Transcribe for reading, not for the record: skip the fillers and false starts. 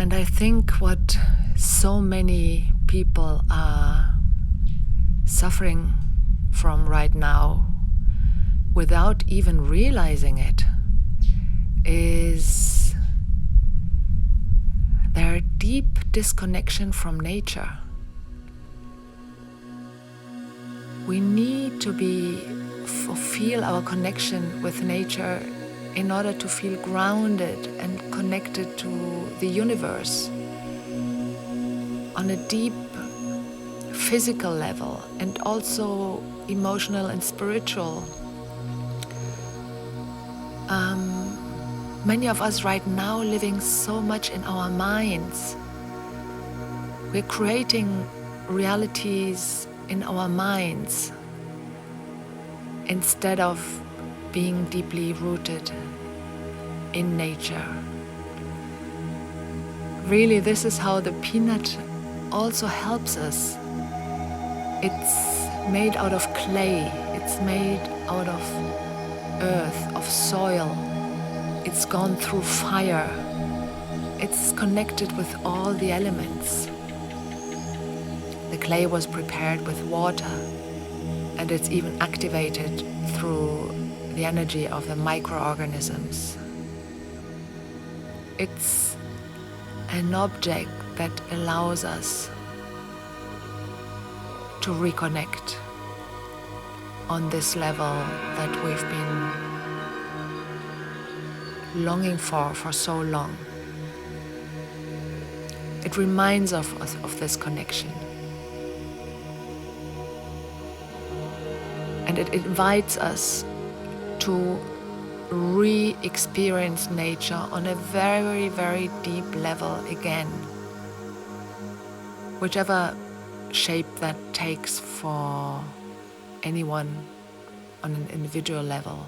And I think what so many people are suffering from right now, without even realizing it, is their deep disconnection from nature. We need to feel our connection with nature in order to feel grounded and connected to the universe on a deep physical level and also emotional and spiritual. Many of us right now living so much in our minds. We're creating realities in our minds instead of being deeply rooted in nature. Really, this is how the peanut also helps us. It's made out of clay, it's made out of earth, of soil. It's gone through fire. It's connected with all the elements. The clay was prepared with water, and it's even activated through the energy of the microorganisms. It's an object that allows us to reconnect on this level that we've been longing for so long. It reminds us of this connection. And it invites us to re-experience nature on a very, very deep level again. Whichever shape that takes for anyone on an individual level.